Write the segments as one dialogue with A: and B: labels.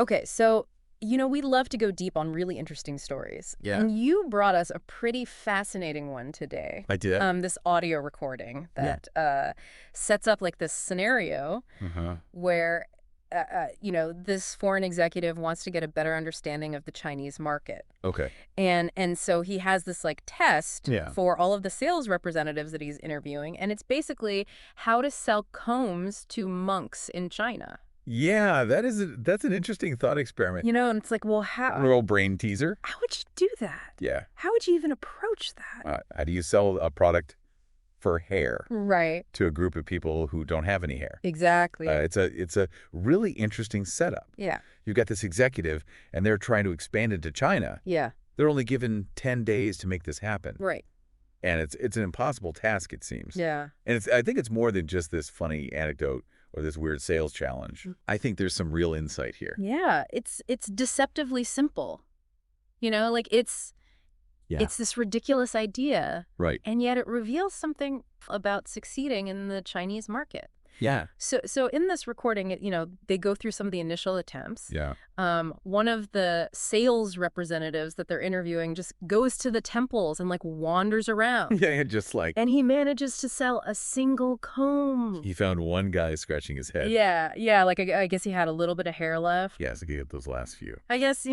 A: Okay, so, we love to go deep on really interesting stories.
B: Yeah.
A: And you brought us a pretty fascinating one today.
B: I did.
A: This audio recording
B: Yeah.
A: that sets up like this scenario
B: Uh-huh.
A: where, this foreign executive wants to get a better understanding of the Chinese market.
B: Okay.
A: And so he has this like test
B: Yeah.
A: for all of the sales representatives that he's interviewing. And it's basically how to sell combs to monks in China.
B: Yeah, that's an interesting thought experiment.
A: And it's like, well,
B: A little brain teaser.
A: how would you do that?
B: Yeah.
A: How would you even approach that?
B: How do you sell a product for hair
A: Right.
B: to a group of people who don't have any hair?
A: Exactly.
B: It's a really interesting setup.
A: Yeah.
B: You've got this executive, and they're trying to expand into China.
A: Yeah.
B: They're only given 10 days to make this happen.
A: Right.
B: And it's an impossible task, it seems.
A: Yeah.
B: And I think it's more than just this funny anecdote or this weird sales challenge. I think there's some real insight here.
A: Yeah. It's deceptively simple. Like it's this ridiculous idea,
B: Right.
A: and yet it reveals something about succeeding in the Chinese market.
B: Yeah.
A: So in this recording, they go through some of the initial attempts.
B: Yeah.
A: One of the sales representatives that they're interviewing just goes to the temples and like wanders around.
B: Yeah, just like
A: And he manages to sell a single comb.
B: he found one guy scratching his head.
A: Yeah. Like I guess he had a little bit of hair left.
B: Yeah, so he get those last few.
A: I guess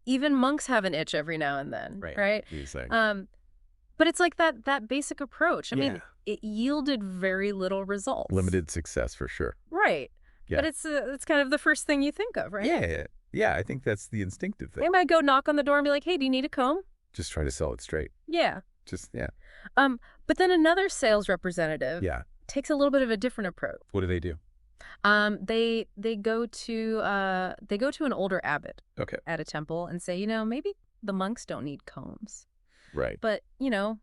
A: even monks have an itch every now and then, right?
B: He's like,
A: But it's like that basic approach. I mean,
B: Yeah.
A: it yielded very little results.
B: limited success for sure.
A: Right.
B: Yeah.
A: But it's kind of the first thing you think of, right?
B: Yeah, I think that's the instinctive thing.
A: They might go knock on the door and be like, "Hey, do you need a comb?"
B: Just try to sell it straight.
A: Yeah.
B: Yeah.
A: But then another sales representative
B: Yeah.
A: takes a little bit of a different approach.
B: What do they do?
A: They go to an older abbot
B: Okay.
A: at a temple and say, maybe the monks don't need combs,
B: Right.
A: but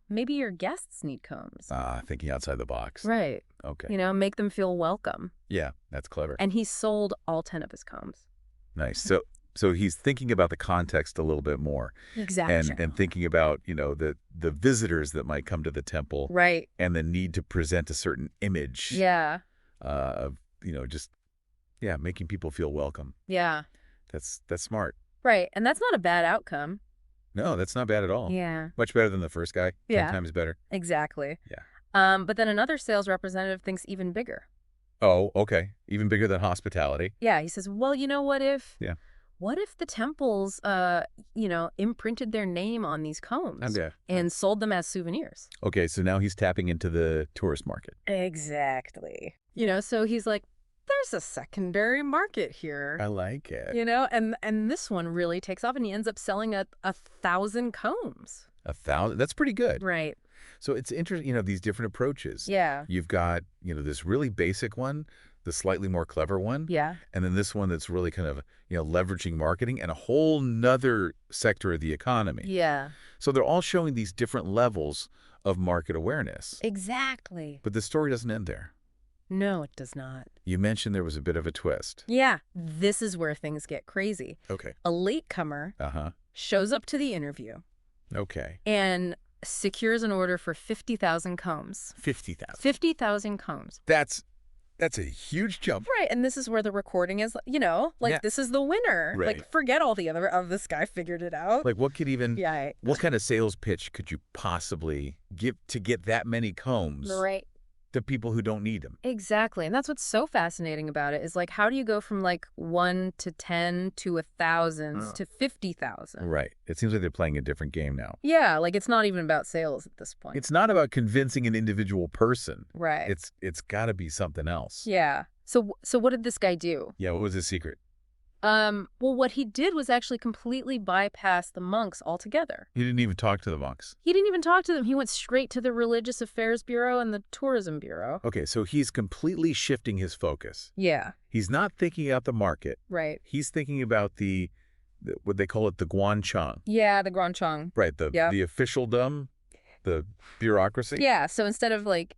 A: maybe your guests need combs.
B: Thinking outside the box.
A: Right.
B: Okay.
A: Make them feel welcome.
B: Yeah, that's clever.
A: And he sold all 10 of his combs.
B: Nice. So he's thinking about the context a little bit more.
A: Exactly.
B: And thinking about, the visitors that might come to the temple.
A: Right.
B: And the need to present a certain image.
A: Yeah.
B: Of, making people feel welcome.
A: Yeah.
B: That's smart.
A: Right. And that's not a bad outcome.
B: No, that's not bad at all.
A: Yeah.
B: Much better than the first guy.
A: Yeah.
B: 10 times better.
A: Exactly.
B: Yeah.
A: But then another sales representative thinks even bigger.
B: Oh, okay. Even bigger than hospitality.
A: Yeah. He says, well,
B: Yeah.
A: what if the temples, imprinted their name on these combs
B: Yeah.
A: and sold them as souvenirs?
B: Okay, so now he's tapping into the tourist market.
A: Exactly. So he's like, there's a secondary market here.
B: I like it.
A: And this one really takes off, and he ends up selling 1,000 combs.
B: 1,000. That's pretty good.
A: Right.
B: So it's interesting, these different approaches.
A: Yeah.
B: You've got, this really basic one, the slightly more clever one.
A: Yeah.
B: And then this one that's really kind of, leveraging marketing and a whole nother sector of the economy.
A: Yeah.
B: So they're all showing these different levels of market awareness.
A: Exactly.
B: But the story doesn't end there.
A: No, it does not.
B: You mentioned there was a bit of a twist.
A: Yeah. This is where things get crazy.
B: Okay.
A: A latecomer shows up to the interview
B: Okay.
A: and secures an order for 50,000 combs.
B: 50,000.
A: 50,000 combs.
B: That's a huge jump.
A: Right. And this is where the recording is,
B: Yeah.
A: this is the winner.
B: Right.
A: Like, forget all the other, this guy figured it out.
B: Like what
A: Yeah.
B: what kind of sales pitch could you possibly give to get that many combs
A: Right.
B: to people who don't need them?
A: Exactly. And that's what's so fascinating about it is like, how do you go from like 1 to 10 to 1,000 to 50,000?
B: Right. It seems like they're playing a different game now.
A: Yeah. Like it's not even about sales at this point.
B: It's not about convincing an individual person.
A: Right.
B: It's got to be something else.
A: Yeah. So what did this guy do?
B: Yeah, what was his secret?
A: Well, what he did was actually completely bypass the monks altogether.
B: He didn't even talk to the monks.
A: He didn't even talk to them. He went straight to the Religious Affairs Bureau and the Tourism Bureau.
B: Okay, so he's completely shifting his focus.
A: Yeah.
B: He's not thinking about the market.
A: Right.
B: He's thinking about the what they call it, the Guanchang.
A: Yeah, the Granchang.
B: Right, the officialdom, the bureaucracy.
A: Yeah, so instead of like,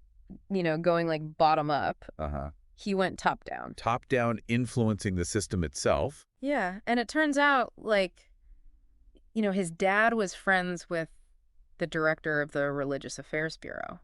A: going like bottom up,
B: Uh-huh.
A: he went top down.
B: Top down influencing the system itself.
A: Yeah, and it turns out like, his dad was friends with the director of the Religious Affairs Bureau.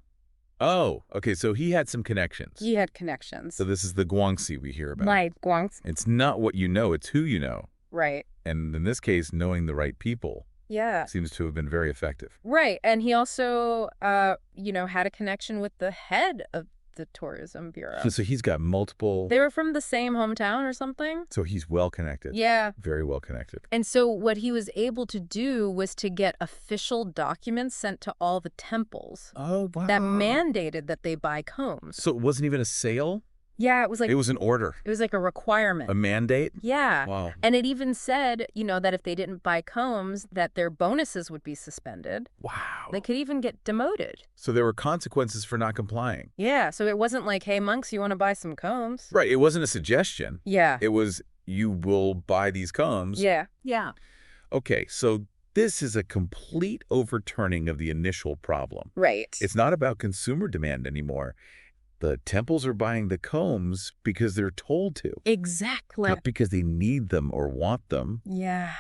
B: Oh, okay, so he had some connections.
A: He had connections.
B: So this is the Guangxi we hear about.
A: My Guangxi.
B: It's not what you know, it's who you know.
A: Right.
B: And in this case, knowing the right people
A: Yeah.
B: seems to have been very effective.
A: Right. And he also, had a connection with the head of the tourism bureau.
B: So he's got multiple...
A: They were from the same hometown or something.
B: So he's well connected.
A: Yeah.
B: Very well connected.
A: And so what he was able to do was to get official documents sent to all the temples
B: Oh, wow.
A: that mandated that they buy combs.
B: So it wasn't even a sale?
A: Yeah, it was
B: It was an order.
A: it was like a requirement.
B: A mandate?
A: Yeah.
B: Wow.
A: And it even said, that if they didn't buy combs, that their bonuses would be suspended.
B: Wow.
A: They could even get demoted.
B: So there were consequences for not complying.
A: Yeah, so it wasn't like, hey, monks, you want to buy some combs?
B: Right. It wasn't a suggestion.
A: Yeah.
B: It was, you will buy these combs.
A: Yeah. Yeah.
B: Okay, so this is a complete overturning of the initial problem.
A: Right.
B: It's not about consumer demand anymore. The temples are buying the combs because they're told to.
A: Exactly.
B: Not because they need them or want them.
A: Yeah.